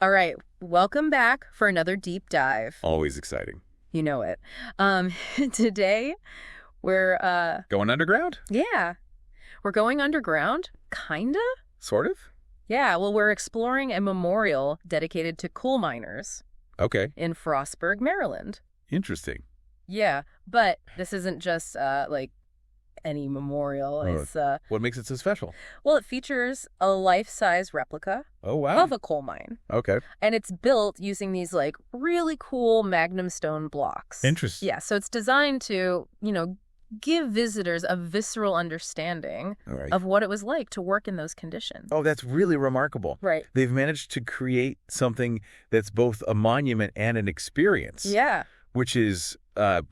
All right, welcome back for another deep dive. Always exciting. You know it. Um, today we're Going underground? yeah, we're going underground, kinda? Sort of? Yeah, well, we're exploring a memorial dedicated to coal miners Okay. in Frostburg, Maryland. Interesting. Yeah, but this isn't just like any memorial. Oh, It's what makes it so special? well, it features a life-size replica Oh, wow. of a coal mine. Okay. And it's built using these like really cool MagnumStone blocks. Interesting. Yeah, so it's designed to, give visitors a visceral understanding All right. of what it was like to work in those conditions. Oh, that's really remarkable. Right. They've managed to create something that's both a monument and an experience, Yeah, which is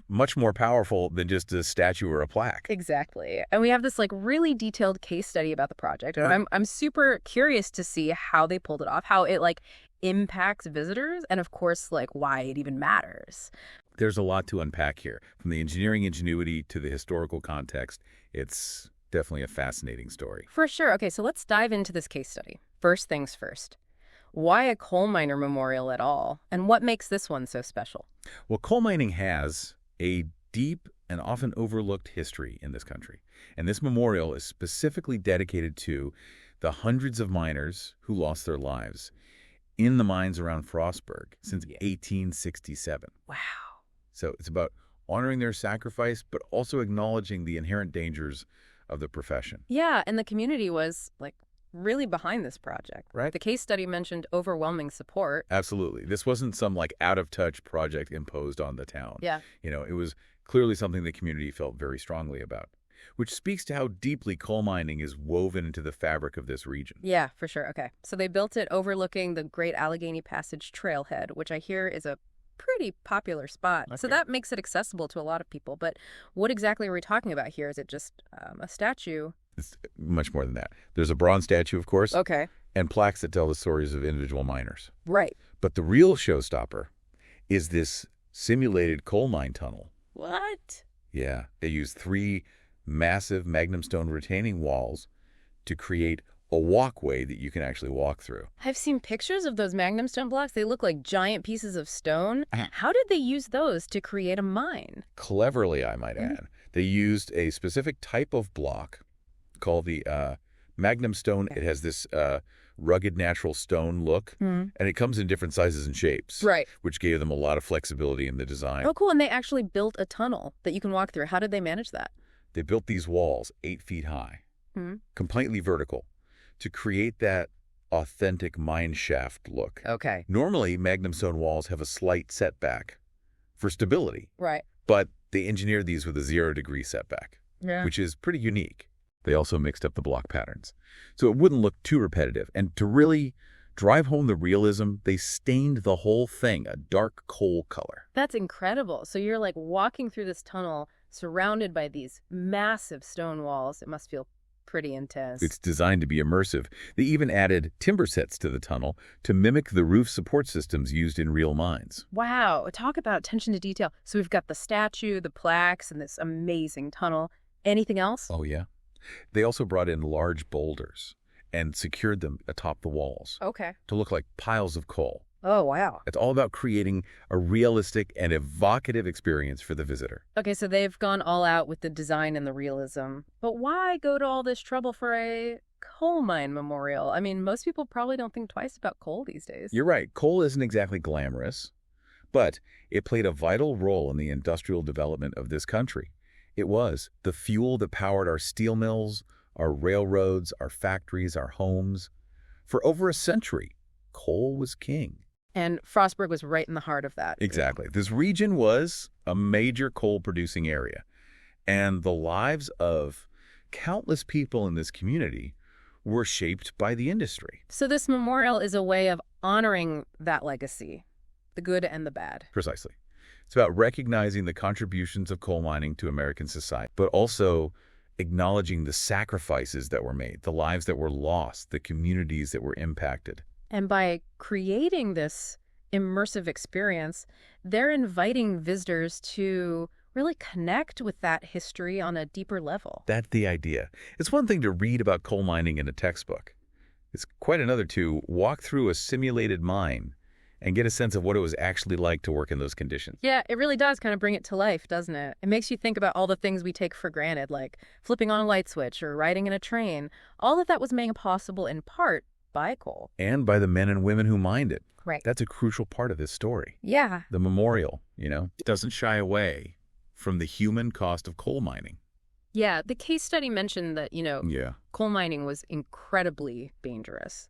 much more powerful than just a statue or a plaque. exactly. And we have this like really detailed case study about the project. And Huh. I'm super curious to see how they pulled it off, how it like impacts visitors, and of course like why it even matters. There's a lot to unpack here. From the engineering ingenuity to the historical context, it's definitely a fascinating story. For sure. Okay, so let's dive into this case study. First things first. Why a coal miner memorial at all? And what makes this one so special? Well, coal mining has a deep and often overlooked history in this country. And this memorial is specifically dedicated to the hundreds of miners who lost their lives in the mines around Frostburg since Yeah. 1867. Wow. So it's about honoring their sacrifice, but also acknowledging the inherent dangers of the profession. Yeah, and the community was like really behind this project. Right. The case study mentioned overwhelming support. Absolutely. This wasn't some like out-of-touch project imposed on the town. Yeah. It was clearly something the community felt very strongly about, which speaks to how deeply coal mining is woven into the fabric of this region. Yeah, for sure. Okay. So they built it overlooking the Great Allegheny Passage trailhead, which I hear is a pretty popular spot. So Okay. that makes it accessible to a lot of people. But what exactly are we talking about here? Is it just a statue? It's much more than that. There's a bronze statue, of course, Okay. and plaques that tell the stories of individual miners. Right. But the real showstopper is this simulated coal mine tunnel. What? Yeah, they use 3 massive MagnumStone retaining walls to create a walkway that you can actually walk through. I've seen pictures of those MagnumStone blocks. They look like giant pieces of stone. Uh-huh. How did they use those to create a mine? Cleverly, I might add, they used a specific type of block called the MagnumStone. It has this rugged natural stone look, and it comes in different sizes and shapes, Right. which gave them a lot of flexibility in the design. Oh, cool. And they actually built a tunnel that you can walk through. How did they manage that? They built these walls 8 feet high, Hmm. completely vertical, to create that authentic mine shaft look. Okay. Normally, MagnumStone walls have a slight setback for stability, Right. but they engineered these with a 0-degree setback, Yeah. which is pretty unique. They also mixed up the block patterns, so it wouldn't look too repetitive. And to really drive home the realism, they stained the whole thing a dark coal color. That's incredible. So you're like walking through this tunnel surrounded by these massive stone walls. It must feel pretty intense. It's designed to be immersive. They even added timber sets to the tunnel to mimic the roof support systems used in real mines. Wow. Talk about attention to detail. So we've got the statue, the plaques, and this amazing tunnel. Anything else? Oh, yeah. They also brought in large boulders and secured them atop the walls Okay. to look like piles of coal. Oh, wow. It's all about creating a realistic and evocative experience for the visitor. Okay, so they've gone all out with the design and the realism. But why go to all this trouble for a coal mine memorial? I mean, most people probably don't think twice about coal these days. You're right, coal isn't exactly glamorous, but it played a vital role in the industrial development of this country. It was the fuel that powered our steel mills, our railroads, our factories, our homes. For over a century, coal was king. And Frostburg was right in the heart of that. Exactly. This region was a major coal-producing area, and the lives of countless people in this community were shaped by the industry. So this memorial is a way of honoring that legacy, the good and the bad. Precisely. It's about recognizing the contributions of coal mining to American society, but also acknowledging the sacrifices that were made, the lives that were lost, the communities that were impacted. And by creating this immersive experience, they're inviting visitors to really connect with that history on a deeper level. That's the idea. It's one thing to read about coal mining in a textbook. It's quite another to walk through a simulated mine and get a sense of what it was actually like to work in those conditions. Yeah, it really does kind of bring it to life, doesn't it? It makes you think about all the things we take for granted, like flipping on a light switch or riding in a train. All of that was made possible in part by coal. And by the men and women who mined it. Right. That's a crucial part of this story. Yeah. The memorial, doesn't shy away from the human cost of coal mining. Yeah, the case study mentioned that, Yeah. coal mining was incredibly dangerous.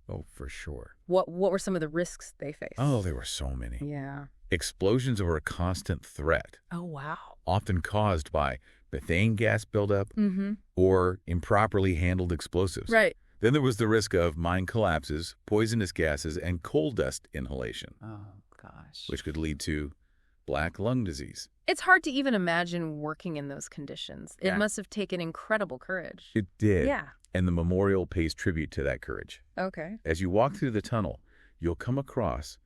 Oh, for sure. What were some of the risks they faced? Oh, there were so many. Yeah. Explosions were a constant threat, Oh, wow. often caused by methane gas buildup Mm-hmm. or improperly handled explosives. Right. Then there was the risk of mine collapses, poisonous gases, and coal dust inhalation, Oh, gosh. which could lead to black lung disease. It's hard to even imagine working in those conditions. It Yeah. must have taken incredible courage. It did. Yeah. And the memorial pays tribute to that courage. Okay. As you walk through the tunnel, you'll come across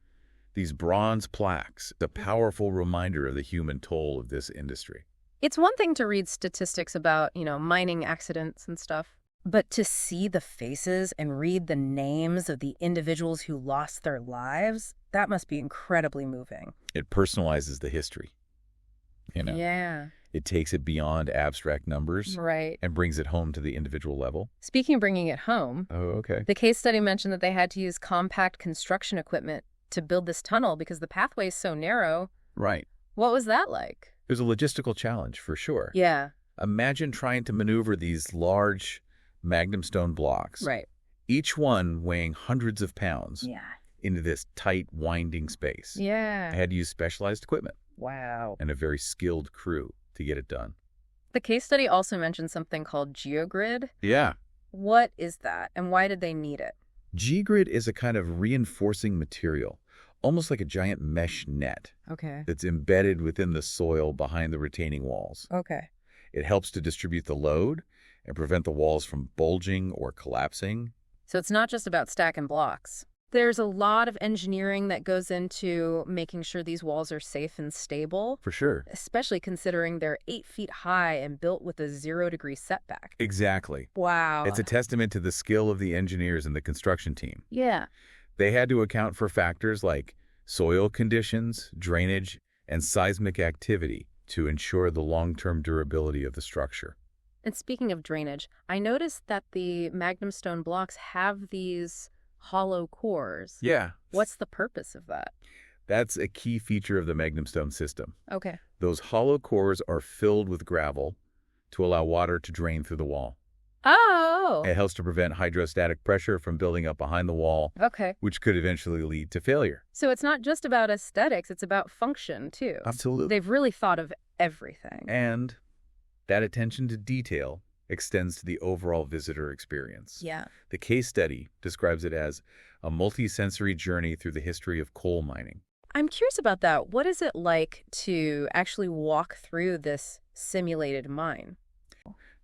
these bronze plaques, a powerful reminder of the human toll of this industry. It's one thing to read statistics about, mining accidents and stuff, but to see the faces and read the names of the individuals who lost their lives, that must be incredibly moving. It personalizes the history. Yeah. It takes it beyond abstract numbers Right. and brings it home to the individual level. Speaking of bringing it home, Oh, okay. the case study mentioned that they had to use compact construction equipment to build this tunnel because the pathway is so narrow. Right. What was that like? It was a logistical challenge, for sure. Yeah. Imagine trying to maneuver these large MagnumStone blocks, Right. each one weighing hundreds of pounds, Yeah. into this tight, winding space. I Yeah. had to use specialized equipment Wow. and a very skilled crew to get it done. The case study also mentioned something called geogrid. Yeah. What is that, and why did they need it? G-grid is a kind of reinforcing material, almost like a giant mesh net Okay. that's embedded within the soil behind the retaining walls. Okay. It helps to distribute the load and prevent the walls from bulging or collapsing. So it's not just about stacking blocks. There's a lot of engineering that goes into making sure these walls are safe and stable, For sure. especially considering they're 8 feet high and built with a 0-degree setback. Exactly. Wow. It's a testament to the skill of the engineers and the construction team. Yeah. They had to account for factors like soil conditions, drainage, and seismic activity to ensure the long-term durability of the structure. And speaking of drainage, I noticed that the MagnumStone blocks have these hollow cores. Yeah. What's the purpose of that? That's a key feature of the MagnumStone system. Okay. Those hollow cores are filled with gravel to allow water to drain through the wall. Oh. It helps to prevent hydrostatic pressure from building up behind the wall, Okay. which could eventually lead to failure. So it's not just about aesthetics, it's about function, too. Absolutely. They've really thought of everything. And that attention to detail extends to the overall visitor experience. Yeah. The case study describes it as a multi-sensory journey through the history of coal mining. I'm curious about that. What is it like to actually walk through this simulated mine?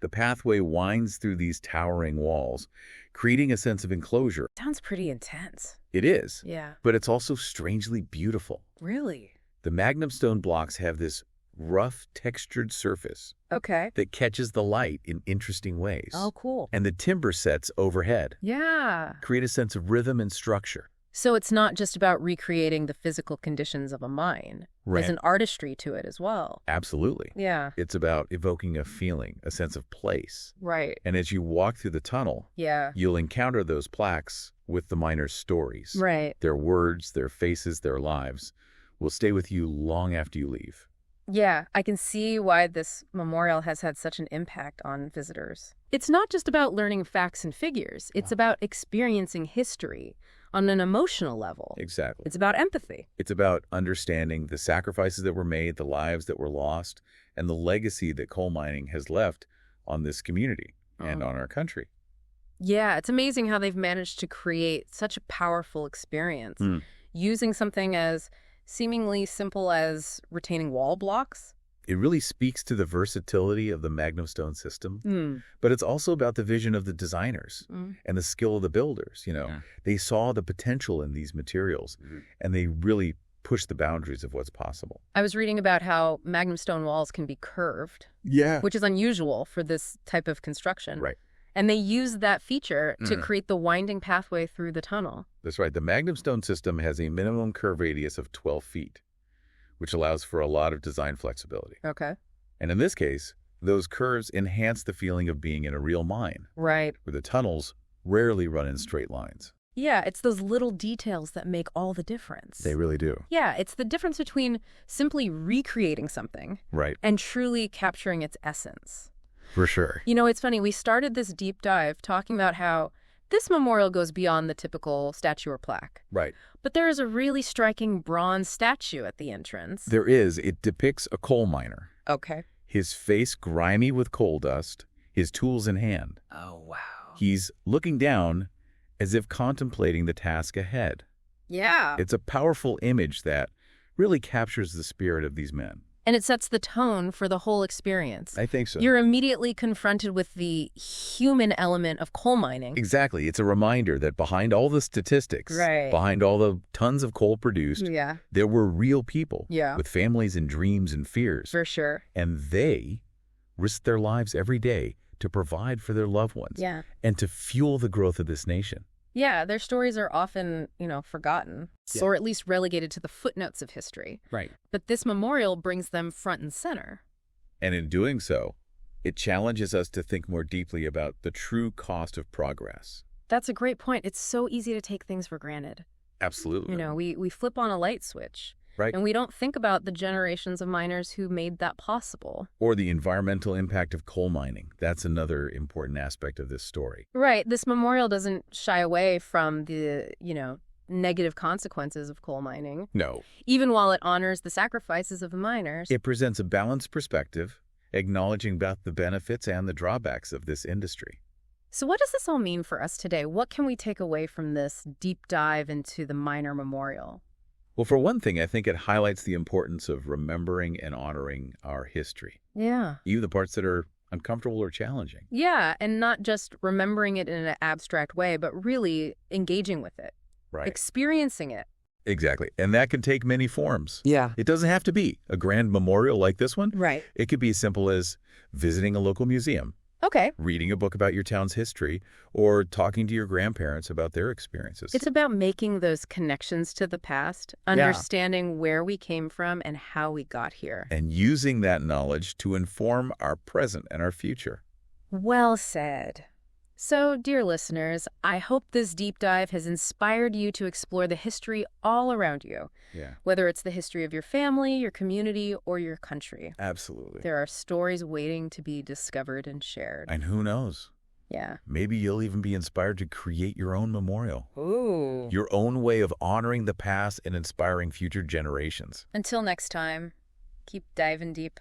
The pathway winds through these towering walls, creating a sense of enclosure. Sounds pretty intense. It is, Yeah. but it's also strangely beautiful. Really? The MagnumStone blocks have this rough, textured surface Okay. that catches the light in interesting ways. Oh, cool. And the timber sets overhead Yeah. create a sense of rhythm and structure. So it's not just about recreating the physical conditions of a mine. There's an artistry to it as well. Absolutely. Yeah. It's about evoking a feeling, a sense of place. Right. And as you walk through the tunnel, Yeah. you'll encounter those plaques with the miners' stories. Right. Their words, their faces, their lives will stay with you long after you leave. Yeah, I can see why this memorial has had such an impact on visitors. It's not just about learning facts and figures. It's about experiencing history on an emotional level. Exactly. It's about empathy. It's about understanding the sacrifices that were made, the lives that were lost, and the legacy that coal mining has left on this community and on our country. Yeah, it's amazing how they've managed to create such a powerful experience using something as seemingly simple as retaining wall blocks. It really speaks to the versatility of the MagnumStone system, but it's also about the vision of the designers and the skill of the builders. They saw the potential in these materials, and they really pushed the boundaries of what's possible. I was reading about how MagnumStone walls can be curved, Yeah. which is unusual for this type of construction. Right. And they used that feature to Mhm. create the winding pathway through the tunnel. That's right. The MagnumStone system has a minimum curve radius of 12 feet, which allows for a lot of design flexibility. Okay. And in this case, those curves enhance the feeling of being in a real mine, Right. where the tunnels rarely run in straight lines. Yeah, it's those little details that make all the difference. They really do. Yeah, it's the difference between simply recreating something Right. and truly capturing its essence. For sure. You know, it's funny, we started this deep dive talking about how this memorial goes beyond the typical statue or plaque. Right. But there is a really striking bronze statue at the entrance. There is. It depicts a coal miner. Okay. His face grimy with coal dust, his tools in hand. Oh, wow. He's looking down as if contemplating the task ahead. Yeah. It's a powerful image that really captures the spirit of these men. And it sets the tone for the whole experience. I think so. You're immediately confronted with the human element of coal mining. Exactly. It's a reminder that behind all the statistics, Right. behind all the tons of coal produced, Yeah, there were real people Yeah. with families and dreams and fears. for sure. And they risked their lives every day to provide for their loved ones Yeah. and to fuel the growth of this nation. Yeah, their stories are often, forgotten, Yeah. or at least relegated to the footnotes of history. Right. But this memorial brings them front and center. And in doing so, it challenges us to think more deeply about the true cost of progress. That's a great point. It's so easy to take things for granted. Absolutely. We flip on a light switch, Right. and we don't think about the generations of miners who made that possible. Or the environmental impact of coal mining. That's another important aspect of this story. Right. This memorial doesn't shy away from the, negative consequences of coal mining, No. even while it honors the sacrifices of the miners. It presents a balanced perspective, acknowledging both the benefits and the drawbacks of this industry. So what does this all mean for us today? What can we take away from this deep dive into the miner memorial? Well, for one thing, I think it highlights the importance of remembering and honoring our history, Yeah. even the parts that are uncomfortable or challenging. Yeah, and not just remembering it in an abstract way, but really engaging with it, Right. experiencing it. Exactly. And that can take many forms. Yeah. It doesn't have to be a grand memorial like this one. Right. It could be as simple as visiting a local museum, Okay. reading a book about your town's history, or talking to your grandparents about their experiences. It's about making those connections to the past, understanding where we came from and how we got here. And using that knowledge to inform our present and our future. Well said. So, dear listeners, I hope this deep dive has inspired you to explore the history all around you, Yeah, whether it's the history of your family, your community, or your country. absolutely. There are stories waiting to be discovered and shared. And who knows? Yeah. Maybe you'll even be inspired to create your own memorial, Ooh. your own way of honoring the past and inspiring future generations. Until next time, keep diving deep.